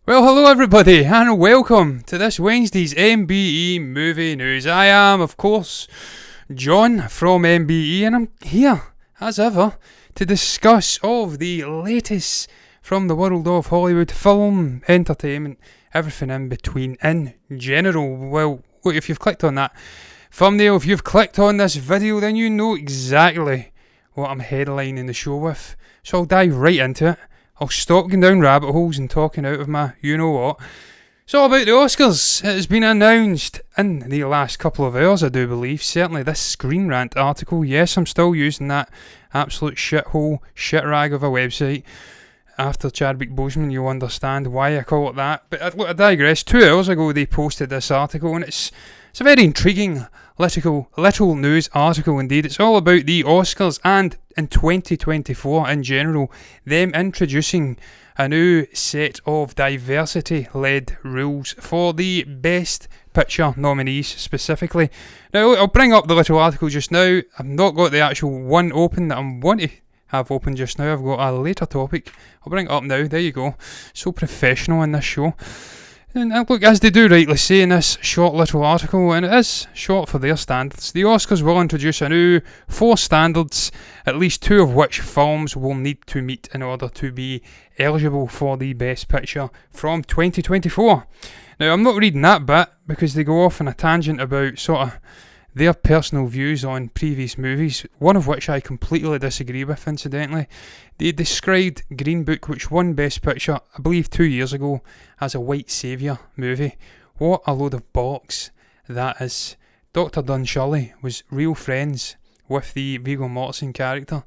Well, hello everybody, and welcome to this Wednesday's MBE Movie News. I am, of course, John from MBE, and I'm here, as ever, to discuss all of the latest from the world of Hollywood film, entertainment, everything in between, in general. Well, look, if you've clicked on that thumbnail, if you've clicked on this video, then you know exactly what I'm headlining the show with. So I'll dive right into it. I'll stop going down rabbit holes and talking out of my you-know-what. It's all about the Oscars. It has been announced in the last couple of hours, I do believe. Certainly this Screen Rant article. Yes, I'm still using that absolute shithole, shit rag of a website. After Chadwick Boseman, you'll understand why I call it that. But I digress. 2 hours ago, they posted this article, and it's a very intriguing little news article indeed. It's all about the Oscars and in 2024 in general, them introducing a new set of diversity-led rules for the Best Picture nominees specifically. Now, I'll bring up the little article just now. I've not got the actual one open that I'm wanting to have open just now. I've got a later topic. I'll bring it up now. There you go. So professional in this show. And look, as they do rightly say in this short little article, and it is short for their standards, the Oscars will introduce a new 4 standards, at least 2 of which films will need to meet in order to be eligible for the Best Picture from 2024. Now, I'm not reading that bit because they go off on a tangent about sort of their personal views on previous movies, one of which I completely disagree with, incidentally. They described Green Book, which won Best Picture, I believe 2 years ago, as a white saviour movie. What a load of bollocks that is. Dr. Dunshully was real friends with the Viggo Mortensen character.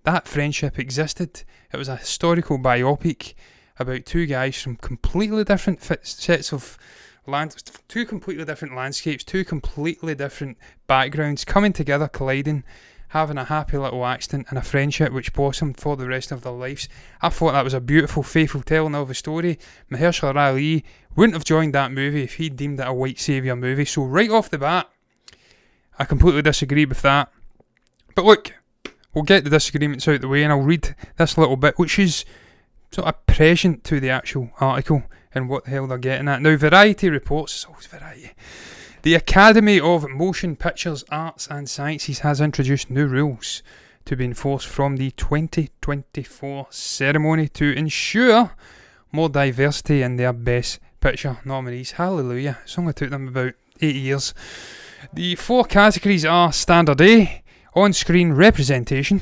That friendship existed. It was a historical biopic about 2 guys from completely different sets of land, 2 completely different landscapes, 2 completely different backgrounds coming together, colliding, having a happy little accident and a friendship which blossomed for the rest of their lives. I thought that was a beautiful, faithful telling of a story. Mahershala Ali wouldn't have joined that movie if he deemed it a white saviour movie. So right off the bat, I completely disagree with that. But look, we'll get the disagreements out of the way, and I'll read this little bit, which is sort of prescient to the actual article and what the hell they're getting at. Now, Variety reports, it's always Variety, the Academy of Motion Pictures Arts and Sciences has introduced new rules to be enforced from the 2024 ceremony to ensure more diversity in their Best Picture nominees. Hallelujah. It's only took them about 8 years. The 4 categories are Standard A, on-screen representation,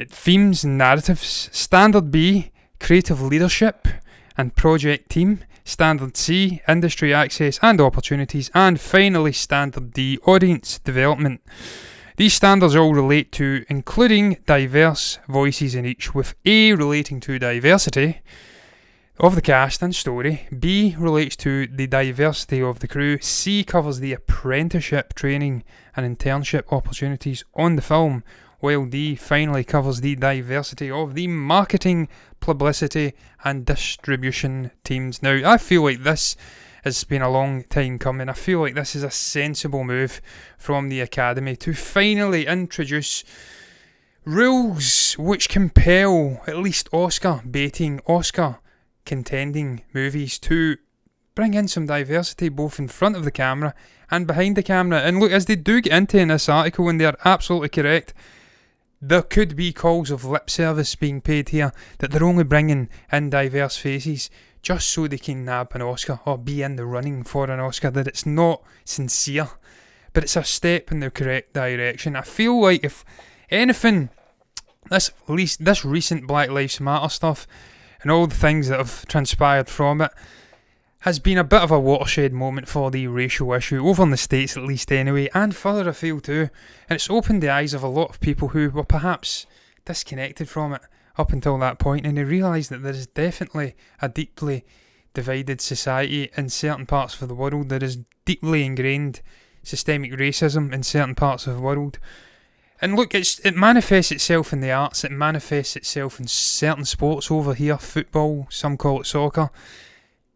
themes and narratives, Standard B, creative leadership and project team, Standard C, industry access and opportunities, and finally Standard D, audience development. These standards all relate to including diverse voices in each, with A relating to diversity of the cast and story, B relates to the diversity of the crew, C covers the apprenticeship training and internship opportunities on the film, while D finally covers the diversity of the marketing, publicity and distribution teams. Now, I feel like this has been a long time coming. I feel like this is a sensible move from the Academy to finally introduce rules which compel at least Oscar-baiting, Oscar-contending movies to bring in some diversity both in front of the camera and behind the camera. And look, as they do get into in this article, and they're absolutely correct, there could be calls of lip service being paid here, that they're only bringing in diverse faces just so they can nab an Oscar or be in the running for an Oscar, that it's not sincere, but it's a step in the correct direction. I feel like if anything, this recent Black Lives Matter stuff and all the things that have transpired from it has been a bit of a watershed moment for the racial issue, over in the States at least anyway, and further afield too. And it's opened the eyes of a lot of people who were perhaps disconnected from it up until that point, and they realise that there is definitely a deeply divided society in certain parts of the world. There is deeply ingrained systemic racism in certain parts of the world. And look, it manifests itself in the arts, it manifests itself in certain sports over here, football, some call it soccer.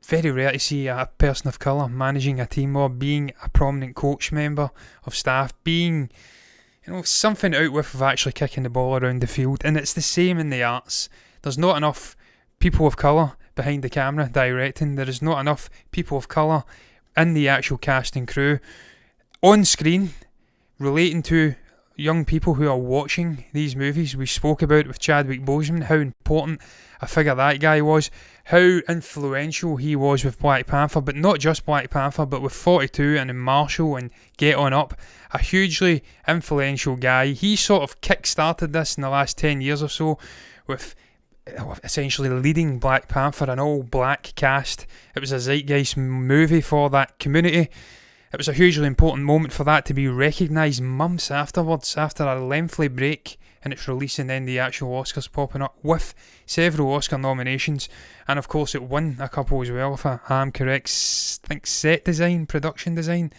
Very rare to see a person of colour managing a team or being a prominent coach member of staff, being, something out with actually kicking the ball around the field. And it's the same in the arts. There's not enough people of colour behind the camera directing. There is not enough people of colour in the actual cast and crew on screen relating to young people who are watching these movies. We spoke about with Chadwick Boseman how important a figure that guy was, how influential he was with Black Panther, but not just Black Panther, but with 42 and in Marshall and Get On Up, a hugely influential guy. He sort of kick-started this in the last 10 years or so with essentially leading Black Panther, an all-black cast. It was a zeitgeist movie for that community. It was a hugely important moment for that to be recognised months afterwards, after a lengthy break in its release, and then the actual Oscars popping up with several Oscar nominations. And of course it won a couple as well, if I am correct. I think set design, production design,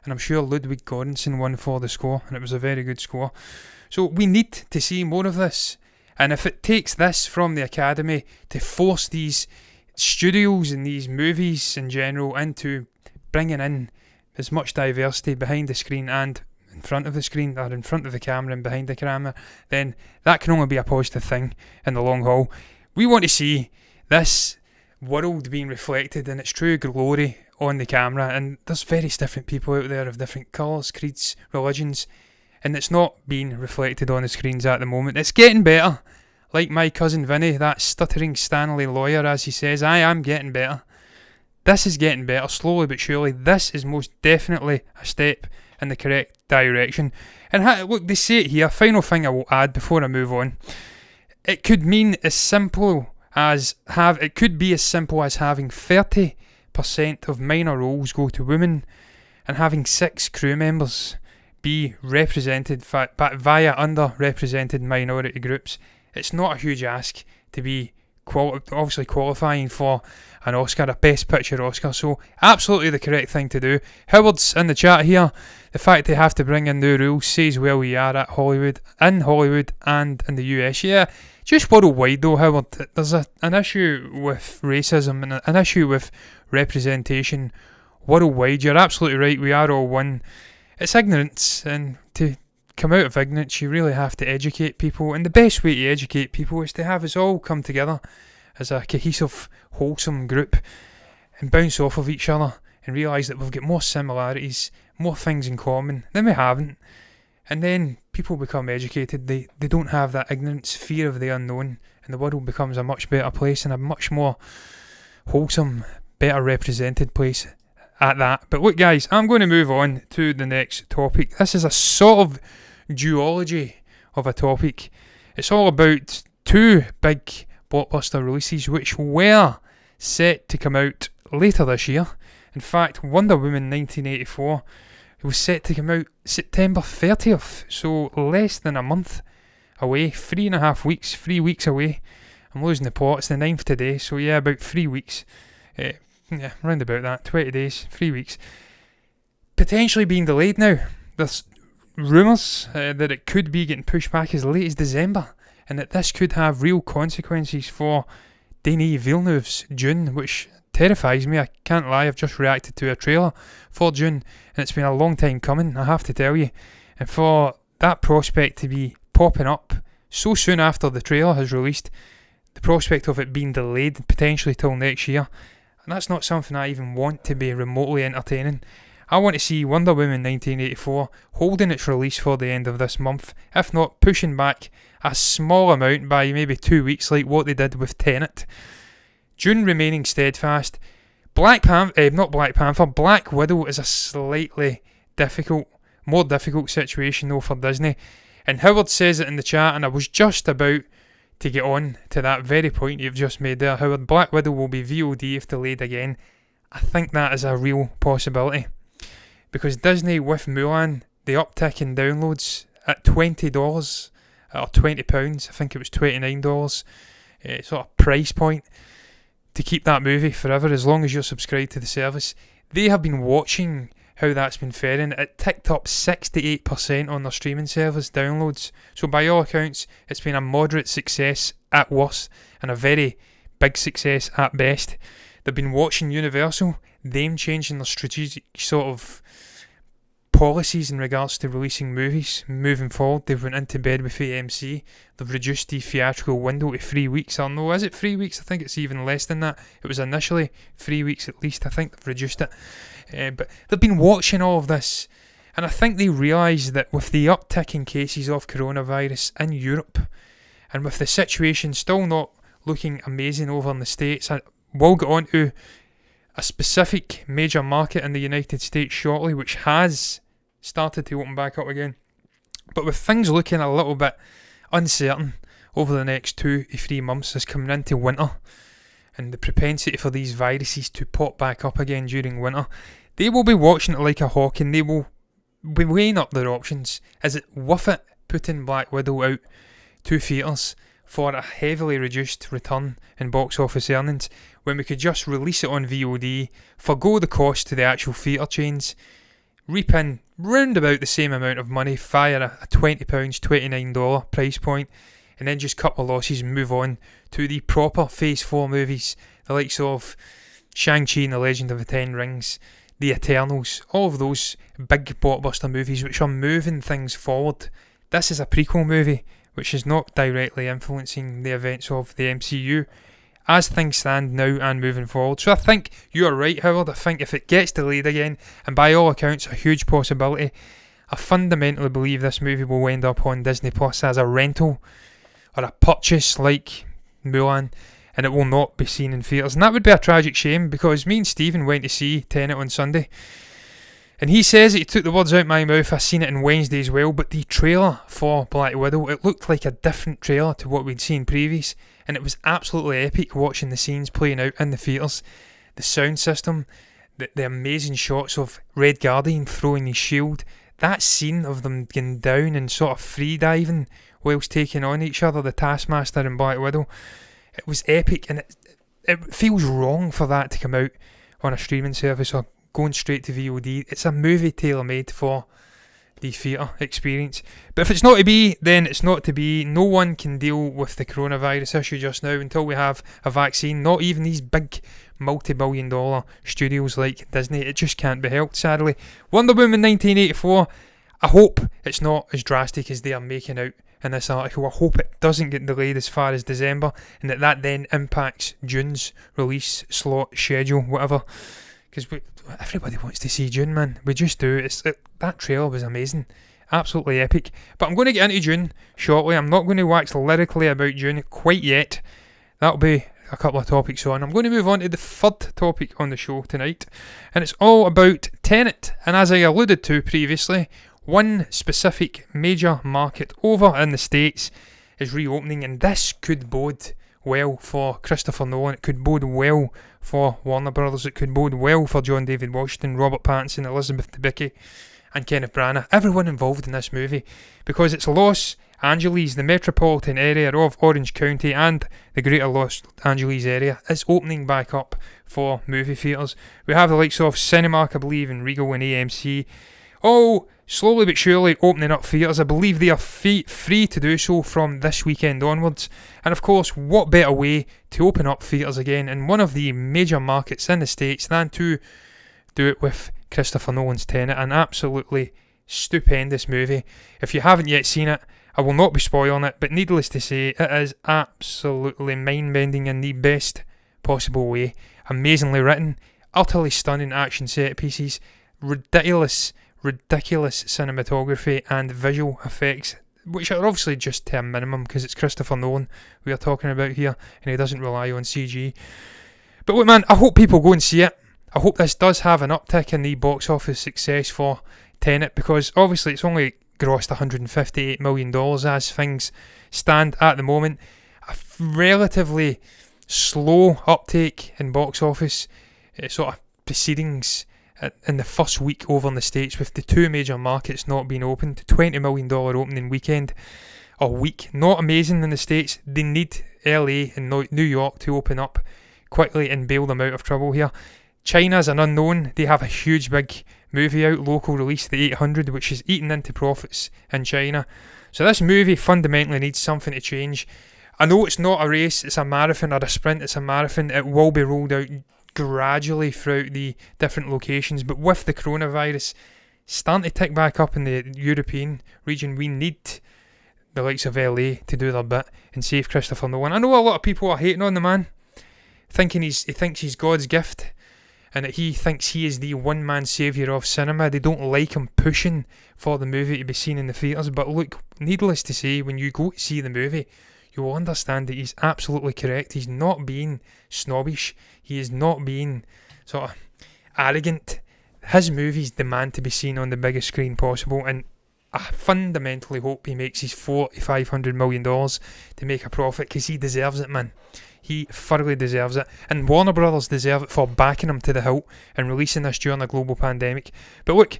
and I'm sure Ludwig Göransson won for the score, and it was a very good score. So we need to see more of this, and if it takes this from the Academy to force these studios and these movies in general into bringing in as much diversity behind the screen and in front of the screen, or in front of the camera and behind the camera, then that can only be a positive thing in the long haul. We want to see this world being reflected in its true glory on the camera, and there's various different people out there of different colours, creeds, religions, and it's not being reflected on the screens at the moment. It's getting better. Like my cousin Vinny, that stuttering Stanley lawyer, as he says, I am getting better. This is getting better, slowly but surely. This is most definitely a step in the correct direction. And look, they say it here, final thing I will add before I move on. It could mean as simple as it could be as simple as having 30% of minor roles go to women, and having 6 crew members be represented via underrepresented minority groups. It's not a huge ask to be obviously qualifying for an Oscar, a Best Picture Oscar, so absolutely the correct thing to do. Howard's in the chat here. The fact they have to bring in new rules says where we are at Hollywood and in the US. Yeah, just worldwide though, Howard. There's an issue with racism and an issue with representation worldwide. You're absolutely right, we are all one. It's ignorance, and to come out of ignorance you really have to educate people, and the best way to educate people is to have us all come together as a cohesive, wholesome group and bounce off of each other and realise that we've got more similarities, more things in common than we haven't. And then people become educated, they don't have that ignorance, fear of the unknown, and the world becomes a much better place and a much more wholesome, better represented place at that. But look guys, I'm going to move on to the next topic. This is a sort of duology of a topic. It's all about 2 big blockbuster releases which were set to come out later this year. In fact, Wonder Woman 1984 was set to come out September 30th, so less than a month away, 3.5 weeks, 3 weeks away. I'm losing the plot, it's the 9th today, so yeah, about 3 weeks. Yeah, round about that, 20 days, 3 weeks. Potentially being delayed now. There's rumours that it could be getting pushed back as late as December, and that this could have real consequences for Denis Villeneuve's Dune, which terrifies me. I can't lie, I've just reacted to a trailer for Dune, and it's been a long time coming, I have to tell you. And for that prospect to be popping up so soon after the trailer has released, the prospect of it being delayed potentially till next year, and that's not something I even want to be remotely entertaining. I want to see Wonder Woman 1984 holding its release for the end of this month, if not pushing back a small amount by maybe 2 weeks like what they did with Tenet. Dune remaining steadfast. Black Widow is a slightly more difficult situation though for Disney. And Howard says it in the chat, and I was just about to get on to that very point you've just made there, Howard. Black Widow will be VOD if delayed again. I think that is a real possibility. Because Disney with Mulan, the uptick in downloads at $20 or £20, I think it was $29, sort of price point to keep that movie forever as long as you're subscribed to the service. They have been watching how that's been faring. It ticked up 68% on their streaming service downloads. So by all accounts, it's been a moderate success at worst and a very big success at best. They've been watching Universal, them changing their strategic sort of policies in regards to releasing movies moving forward. They've went into bed with AMC. They've reduced the theatrical window to 3 weeks. Or no, is it 3 weeks? I think it's even less than that. It was initially 3 weeks at least. I think they've reduced it. But they've been watching all of this, and I think they realise that with the uptick in cases of coronavirus in Europe, and with the situation still not looking amazing over in the States, and we'll get on to a specific major market in the United States shortly, which has started to open back up again. But with things looking a little bit uncertain over the next 2 to 3 months as coming into winter, and the propensity for these viruses to pop back up again during winter, they will be watching it like a hawk, and they will be weighing up their options. Is it worth it putting Black Widow out to theatres for a heavily reduced return in box office earnings when we could just release it on VOD, forgo the cost to the actual theatre chains, reap in round about the same amount of money via a £20, $29 price point, and then just cut the losses and move on to the proper Phase 4 movies, the likes of Shang-Chi and the Legend of the Ten Rings, The Eternals, all of those big blockbuster movies which are moving things forward. This is a prequel movie which is not directly influencing the events of the MCU as things stand now and moving forward. So I think you're right, Howard. I think if it gets delayed again, and by all accounts a huge possibility, I fundamentally believe this movie will end up on Disney Plus as a rental or a purchase like Mulan, and it will not be seen in theatres. And that would be a tragic shame, because me and Stephen went to see Tenet on Sunday, and he says that he took the words out of my mouth. I seen it on Wednesday as well, but the trailer for Black Widow, it looked like a different trailer to what we'd seen previous, and it was absolutely epic watching the scenes playing out in the theatres. The sound system, the amazing shots of Red Guardian throwing his shield, that scene of them going down and sort of free diving whilst taking on each other, the Taskmaster and Black Widow, it was epic, and it feels wrong for that to come out on a streaming service or going straight to VOD. It's a movie tailor-made for the theatre experience. But if it's not to be, then it's not to be. No one can deal with the coronavirus issue just now until we have a vaccine. Not even these big multi-billion dollar studios like Disney. It just can't be helped, sadly. Wonder Woman 1984, I hope it's not as drastic as they are making out in this article. I hope it doesn't get delayed as far as December, and that then impacts Dune's release slot, schedule, whatever. Because everybody wants to see Dune, man. We just do. That trailer was amazing. Absolutely epic. But I'm going to get into Dune shortly. I'm not going to wax lyrically about Dune quite yet. That'll be a couple of topics on. I'm going to move on to the third topic on the show tonight, and it's all about Tenet. And as I alluded to previously, one specific major market over in the States is reopening, and this could bode well for Christopher Nolan. It could bode well for Warner Brothers. It could bode well for John David Washington, Robert Pattinson, Elizabeth Debicki, and Kenneth Branagh. Everyone involved in this movie, because it's Los Angeles, the metropolitan area of Orange County, and the greater Los Angeles area is opening back up for movie theatres. We have the likes of Cinemark, I believe, and Regal and AMC, all slowly but surely opening up theatres. I believe they are free to do so from this weekend onwards. And of course, what better way to open up theatres again in one of the major markets in the States than to do it with Christopher Nolan's Tenet, an absolutely stupendous movie. If you haven't yet seen it, I will not be spoiling it, but needless to say, it is absolutely mind-bending in the best possible way. Amazingly written, utterly stunning action set pieces, ridiculous cinematography and visual effects, which are obviously just to a minimum because it's Christopher Nolan we are talking about here, and he doesn't rely on CG. But look, man, I hope people go and see it. I hope this does have an uptick in the box office success for Tenet, because obviously it's only grossed $158 million as things stand at the moment. A relatively slow uptake in box office sort of proceedings in the first week over in the States, with the two major markets not being opened. $20 million opening weekend or week. Not amazing in the States. They need LA and New York to open up quickly and bail them out of trouble here. China's an unknown. They have a huge big movie out, local release, the 800, which is eating into profits in China. So this movie fundamentally needs something to change. I know it's not a race, it's a marathon, or a sprint, it's a marathon. It will be rolled out gradually throughout the different locations, but with the coronavirus, starting to tick back up in the European region. We need the likes of LA to do their bit and save Christopher Nolan. I know a lot of people are hating on the man, thinking he thinks he's God's gift, and that he thinks he is the one-man saviour of cinema. They don't like him pushing for the movie to be seen in the theatres. But look, needless to say, when you go to see the movie, you will understand that he's absolutely correct. He's not being snobbish. He is not being sort of arrogant. His movies demand to be seen on the biggest screen possible, and I fundamentally hope he makes his $400-500 million to make a profit, because he deserves it, man. He thoroughly deserves it, and Warner Brothers deserve it for backing him to the hilt and releasing this during a global pandemic. But look,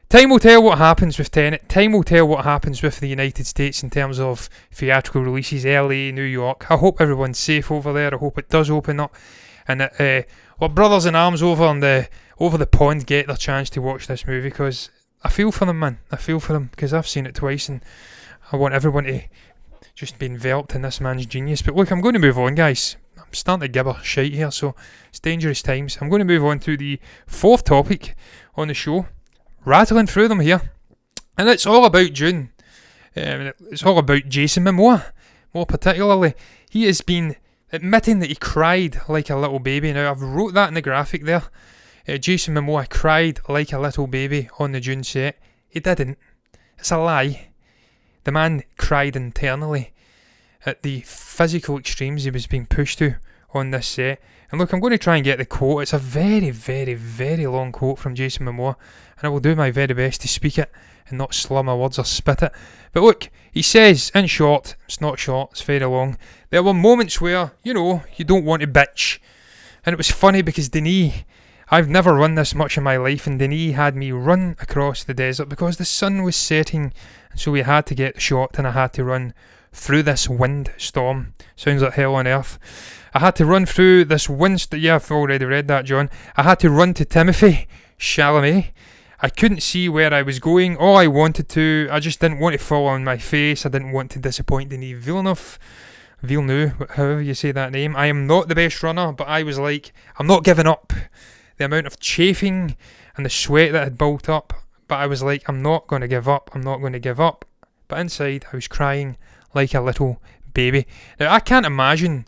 time will tell what happens with Tenet. Time will tell what happens with the United States in terms of theatrical releases, LA, New York. I hope everyone's safe over there. I hope it does open up, and that our brothers in arms over the pond get their chance to watch this movie, because I feel for them, man. I feel for them, because I've seen it twice, and I want everyone to just be enveloped in this man's genius. But look, I'm going to move on, guys. I'm starting to gibber shite here, so it's dangerous times. I'm going to move on to the fourth topic on the show. Rattling through them here. And it's all about Dune. It's all about Jason Momoa, more particularly. He has been admitting that he cried like a little baby. Now, I've wrote that in the graphic there. Jason Momoa cried like a little baby on the Dune set. He didn't. It's a lie. The man cried internally at the physical extremes he was being pushed to on this set. And look, I'm going to try and get the quote. It's a very, very, very long quote from Jason Momoa, and I will do my very best to speak it and not slur my words or spit it. But look, he says, in short, it's not short, it's very long, there were moments where, you don't want to bitch. And it was funny because Denis, I've never run this much in my life, and Denis had me run across the desert because the sun was setting, and so we had to get the shot, and I had to run through this windstorm. Sounds like hell on earth. I had to run through this yeah, I've already read that, John. I had to run to Timothée Chalamet. I couldn't see where I was going. All I wanted to, I just didn't want to fall on my face. I didn't want to disappoint Denis Villeneuve, however you say that name. I am not the best runner, but I was like, I'm not giving up. The amount of chafing and the sweat that had built up, but I was like, I'm not going to give up. I'm not going to give up. But inside, I was crying like a little baby. Now, I can't imagine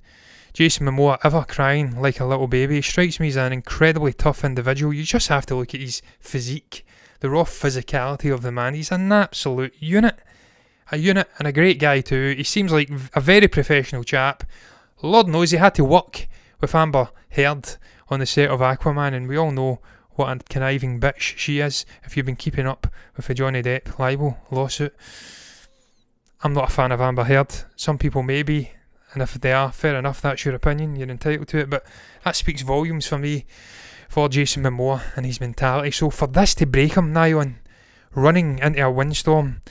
Jason Momoa ever crying like a little baby. He strikes me as an incredibly tough individual. You just have to look at his physique, the raw physicality of the man. He's an absolute unit. A unit, and a great guy too. He seems like a very professional chap. Lord knows he had to work with Amber Heard on the set of Aquaman, and we all know what a conniving bitch she is, if you've been keeping up with the Johnny Depp libel lawsuit. I'm not a fan of Amber Heard. Some people may be, and if they are, fair enough, that's your opinion, you're entitled to it, but that speaks volumes for me, for Jason Momoa and his mentality. So for this to break him now on running into a windstorm,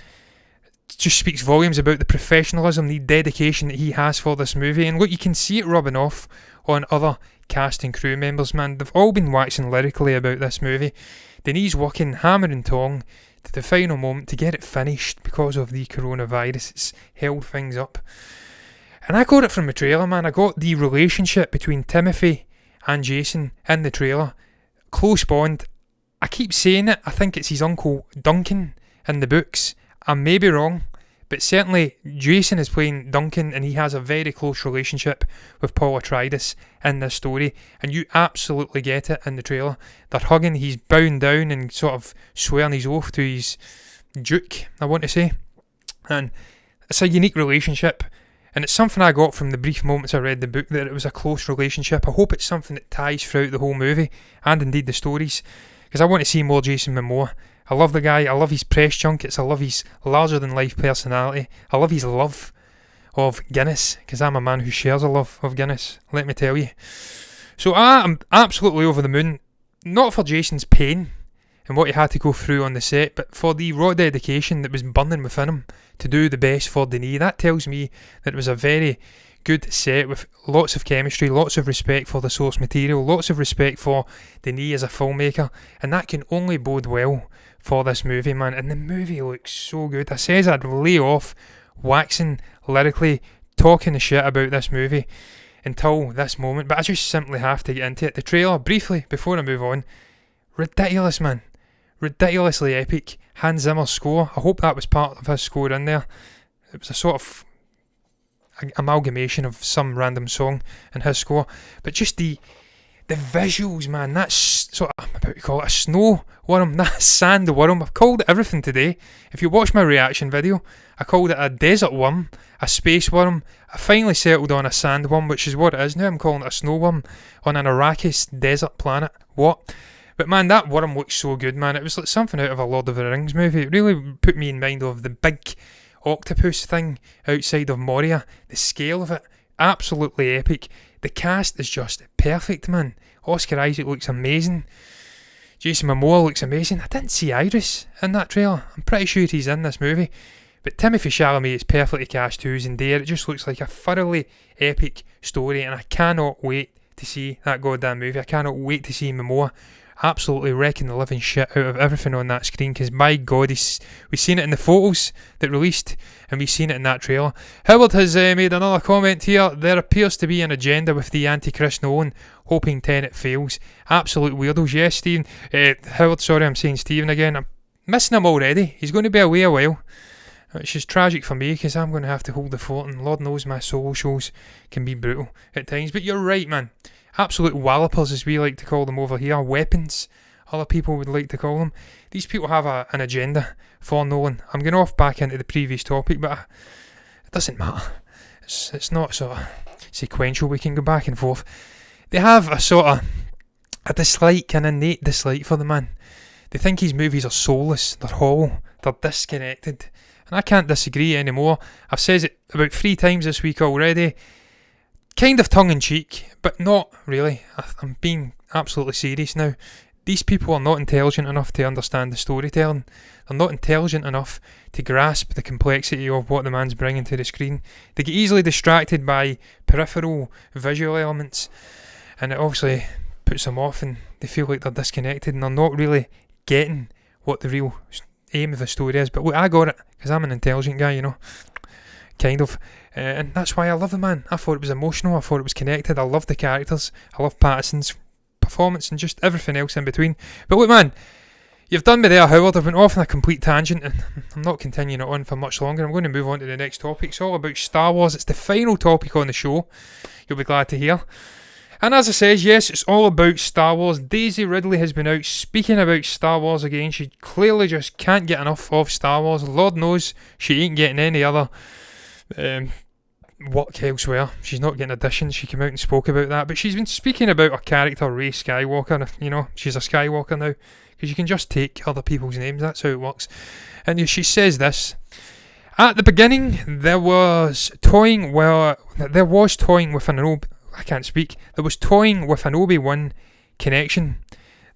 it just speaks volumes about the professionalism, the dedication that he has for this movie. And look, you can see it rubbing off on other cast and crew members, man. They've all been waxing lyrically about this movie. Denis working hammer and tong to the final moment to get it finished because of the coronavirus. It's held things up. And I got it from the trailer, man. I got the relationship between Timothée and Jason in the trailer. Close bond. I keep saying it. I think it's his uncle Duncan in the books. I may be wrong, but certainly Jason is playing Duncan, and he has a very close relationship with Paul Atreides in this story, and you absolutely get it in the trailer. They're hugging, he's bowing down and sort of swearing his oath to his duke, I want to say. And it's a unique relationship, and it's something I got from the brief moments I read the book, that it was a close relationship. I hope it's something that ties throughout the whole movie, and indeed the stories, because I want to see more Jason Momoa. I love the guy, I love his press junkets, I love his larger-than-life personality, I love his love of Guinness, because I'm a man who shares a love of Guinness, let me tell you. So I'm absolutely over the moon, not for Jason's pain and what he had to go through on the set, but for the raw dedication that was burning within him to do the best for Denis. That tells me that it was a very good set with lots of chemistry, lots of respect for the source material, lots of respect for Denis as a filmmaker, and that can only bode well for this movie, man. And the movie looks so good. I says I'd lay off waxing lyrically, talking the shit about this movie until this moment, but I just simply have to get into it. The trailer, briefly, before I move on, ridiculous, man. ridiculously epic Hans Zimmer score. I hope that was part of his score in there. It was a sort of amalgamation of some random song in his score, but just the visuals, man. That's sort of, I'm about to call it a snow worm, that sand worm. I've called it everything today. If you watch my reaction video, I called it a desert worm, a space worm. I finally settled on a sand worm, which is what it is now. I'm calling it a snow worm on an Arrakis desert planet. What? But man, that worm looks so good, man. It was like something out of a Lord of the Rings movie. It really put me in mind of the big octopus thing outside of Moria. The scale of it, absolutely epic. The cast is just perfect, man. Oscar Isaac looks amazing. Jason Momoa looks amazing. I didn't see Iris in that trailer. I'm pretty sure he's in this movie. But Timothée Chalamet is perfectly cast too. He's in there. It just looks like a thoroughly epic story, and I cannot wait to see that goddamn movie. I cannot wait to see Momoa absolutely wrecking the living shit out of everything on that screen, because my god, we've seen it in the photos that released, and we've seen it in that trailer. Howard has made another comment here. There appears to be an agenda with the anti-Chris Nolan, hoping Tenet fails. Absolute weirdos. Yes, Stephen. Howard, sorry, I'm saying Stephen again. I'm missing him already. He's going to be away a while, which is tragic for me, because I'm going to have to hold the fort, and Lord knows my solo shows can be brutal at times. But you're right, man. Absolute wallopers, as we like to call them over here. Weapons, other people would like to call them. These people have an agenda for Nolan. I'm going off back into the previous topic, but it doesn't matter. It's not sort of sequential. We can go back and forth. They have a sort of a dislike, an innate dislike for the man. They think his movies are soulless, they're hollow, they're disconnected. And I can't disagree anymore. I've said it about 3 times this week already. Kind of tongue-in-cheek, but not really. I'm being absolutely serious now. These people are not intelligent enough to understand the storytelling. They're not intelligent enough to grasp the complexity of what the man's bringing to the screen. They get easily distracted by peripheral visual elements, and it obviously puts them off, and they feel like they're disconnected, and they're not really getting what the real aim of the story is. But look, I got it, because I'm an intelligent guy, you know. Kind of. And that's why I love the man. I thought it was emotional. I thought it was connected. I love the characters. I love Pattinson's performance and just everything else in between. But look, man, you've done me there, Howard. I've went off on a complete tangent, and I'm not continuing it on for much longer. I'm going to move on to the next topic. It's all about Star Wars. It's the final topic on the show. You'll be glad to hear. And as I said, yes, it's all about Star Wars. Daisy Ridley has been out speaking about Star Wars again. She clearly just can't get enough of Star Wars. Lord knows she ain't getting any other work elsewhere. She's not getting auditions. She came out and spoke about that, but she's been speaking about her character Rey Skywalker. If you know, she's a Skywalker now, because you can just take other people's names. That's how it works. And she says this: at the beginning, there was toying with an Obi-Wan connection.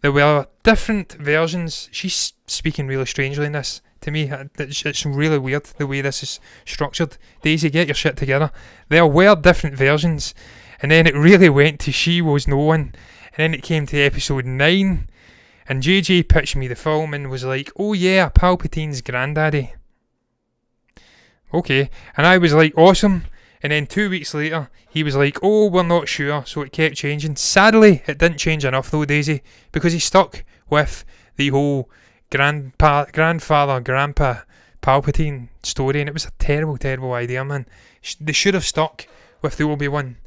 There were different versions. She's speaking really strangely in this. To me, it's really weird the way this is structured. Daisy, get your shit together. There were different versions, and then it really went to She Was No One, and then it came to episode 9, and JJ pitched me the film and was like, oh yeah, Palpatine's granddaddy. Okay, and I was like, awesome. And then 2 weeks later, he was like, oh, we're not sure, so it kept changing. Sadly, it didn't change enough though, Daisy, because he stuck with the whole grandpa Palpatine story, and it was a terrible idea, man. They should have stuck with the Obi-Wan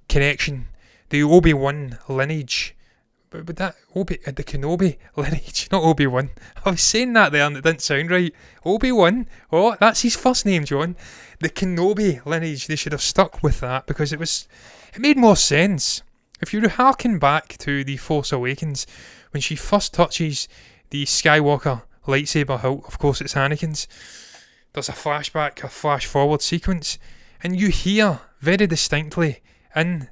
connection, the Obi-Wan lineage. But that the Kenobi lineage, not Obi-Wan. I was saying that there and it didn't sound right. Obi-Wan, oh, that's his first name, John. The Kenobi lineage, they should have stuck with that, because it made more sense. If you harken back to The Force Awakens, when she first touches the Skywalker lightsaber hilt, of course it's Anakin's, there's a flashback, a flash forward sequence, and you hear very distinctly in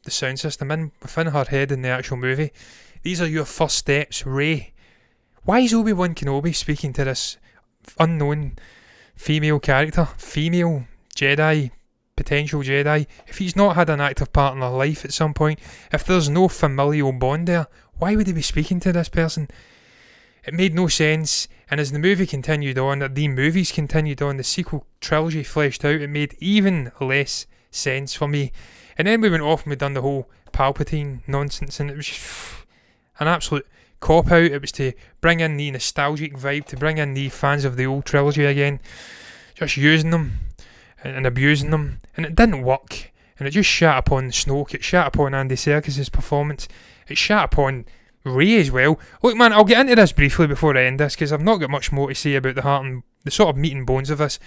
the sound system, within her head in the actual movie, these are your first steps, Rey. Why is Obi-Wan Kenobi speaking to this unknown female character, female Jedi, potential Jedi, if he's not had an active part in her life at some point? If there's no familial bond there, why would he be speaking to this person? It made no sense, and as the movie continued on, the movies continued on, the sequel trilogy fleshed out, it made even less sense for me. And then we went off and we done the whole Palpatine nonsense, and it was just an absolute cop-out, it was to bring in the nostalgic vibe, to bring in the fans of the old trilogy again, just using them and abusing them, and it didn't work, and it just shat upon Snoke, it shat upon Andy Serkis's performance, it shat upon Ray as well. Look man, I'll get into this briefly before I end this, because I've not got much more to say about the heart and the sort of meat and bones of this.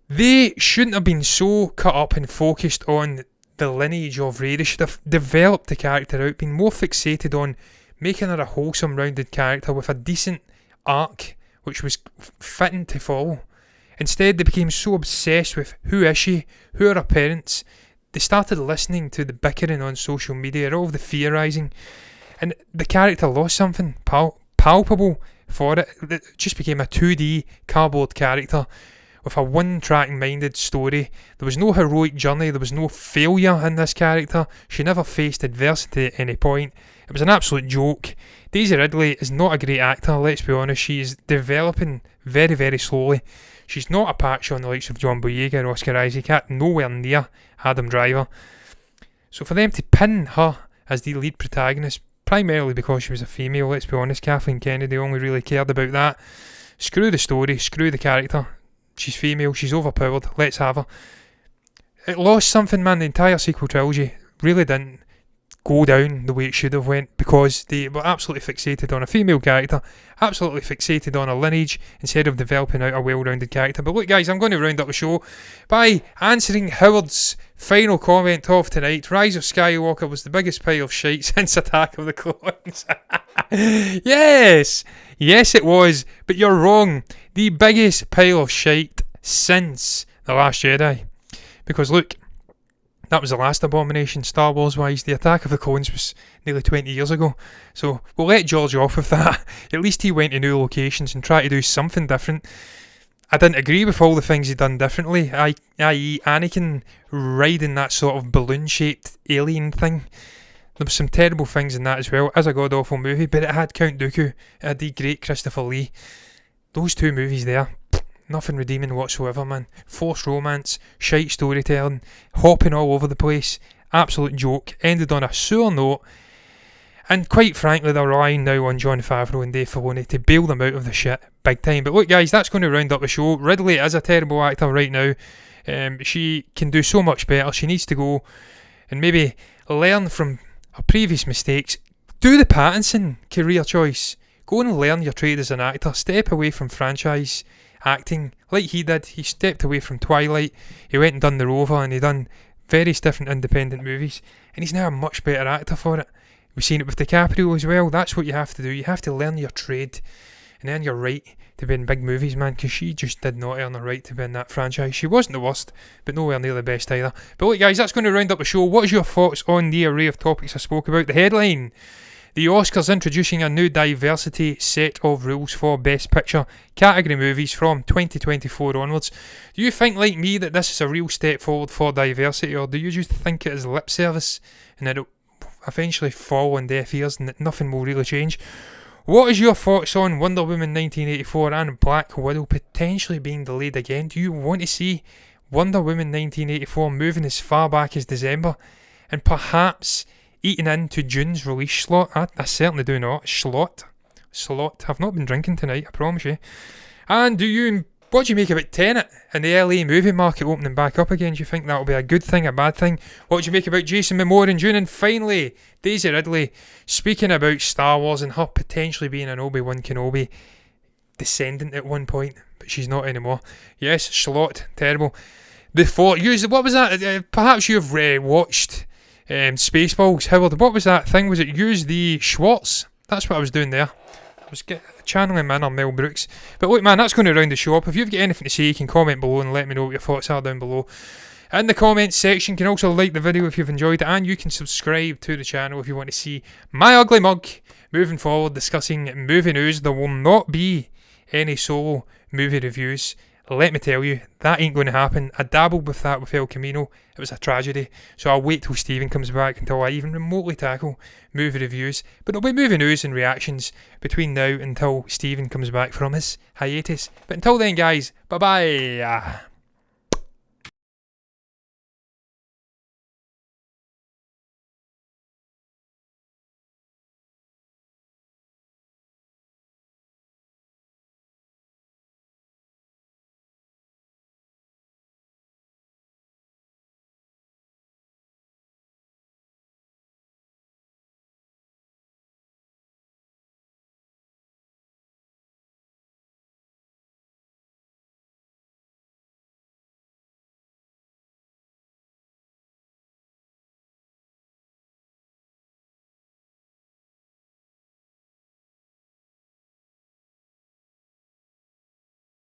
They shouldn't have been so cut up and focused on the lineage of Ray. They should have developed the character out, been more fixated on making her a wholesome, rounded character with a decent arc, which was fitting to follow. Instead, they became so obsessed with who is she, who are her parents. They started listening to the bickering on social media, all of the theorising, and the character lost something palpable for it. It just became a 2D cardboard character with a one-track minded story. There was no heroic journey, there was no failure in this character. She never faced adversity at any point. It was an absolute joke. Daisy Ridley is not a great actor, let's be honest. She is developing very, very slowly. She's not a patch on the likes of John Boyega or Oscar Isaac, nowhere near Adam Driver. So for them to pin her as the lead protagonist, primarily because she was a female, let's be honest, Kathleen Kennedy only really cared about that. Screw the story, screw the character. She's female, she's overpowered, let's have her. It lost something, man. The entire sequel trilogy really didn't go down the way it should have went, because they were absolutely fixated on a female character, absolutely fixated on a lineage, instead of developing out a well-rounded character. But look guys, I'm going to round up the show by answering Howard's final comment of tonight. Rise of Skywalker was the biggest pile of shite since Attack of the Clones. Yes it was, but you're wrong. The biggest pile of shite since The Last Jedi. Because look, that was the last abomination Star Wars wise. The Attack of the Clones was nearly 20 years ago. So we'll let George off with that. At least he went to new locations and tried to do something different. I didn't agree with all the things he'd done differently, i.e. Anakin riding that sort of balloon-shaped alien thing. There were some terrible things in that as well, as a god-awful movie, but it had Count Dooku, it had the great Christopher Lee. Those two movies there, nothing redeeming whatsoever, man. Forced romance, shite storytelling, hopping all over the place, absolute joke, ended on a sour note, and quite frankly they're relying now on Jon Favreau and Dave Filoni to bail them out of the shit big time. But look guys, that's going to round up the show. Ridley is a terrible actor right now. She can do so much better. She needs to go and maybe learn from her previous mistakes. Do the Pattinson career choice. Go and learn your trade as an actor. Step away from franchise acting like he did. He stepped away from Twilight. He went and done The Rover, and he done various different independent movies, and he's now a much better actor for it. We've seen it with DiCaprio as well. That's what you have to do. You have to learn your trade and earn your right to be in big movies, man, because she just did not earn her right to be in that franchise. She wasn't the worst, but nowhere near the best either. But look guys, that's going to round up the show. What is your thoughts on the array of topics I spoke about? The headline: the Oscars introducing a new diversity set of rules for Best Picture category movies from 2024 onwards. Do you think, like me, that this is a real step forward for diversity, or do you just think it is lip service and that it will eventually fall on deaf ears and that nothing will really change? What is your thoughts on Wonder Woman 1984 and Black Widow potentially being delayed again? Do you want to see Wonder Woman 1984 moving as far back as December and perhaps eating into Dune's release slot? I certainly do not. Slot. I've not been drinking tonight, I promise you. And what do you make about Tenet and the LA movie market opening back up again? Do you think that'll be a good thing, a bad thing? What do you make about Jason Momoa and Dune? And finally, Daisy Ridley speaking about Star Wars and her potentially being an Obi-Wan Kenobi descendant at one point, but she's not anymore. Yes, slot, terrible. What was that? Perhaps you've watched Spaceballs, Howard. What was that thing? Was it use the Schwartz? That's what I was doing there. I was channeling my inner Mel Brooks. But look man, that's going to round the show up. If you've got anything to say, you can comment below and let me know what your thoughts are down below in the comments section. You can also like the video if you've enjoyed it, and you can subscribe to the channel if you want to see my ugly mug moving forward discussing movie news. There will not be any solo movie reviews. Let me tell you, that ain't going to happen. I dabbled with that with El Camino. It was a tragedy. So I'll wait till Stephen comes back until I even remotely tackle movie reviews. But there'll be movie news and reactions between now until Stephen comes back from his hiatus. But until then, guys, bye-bye.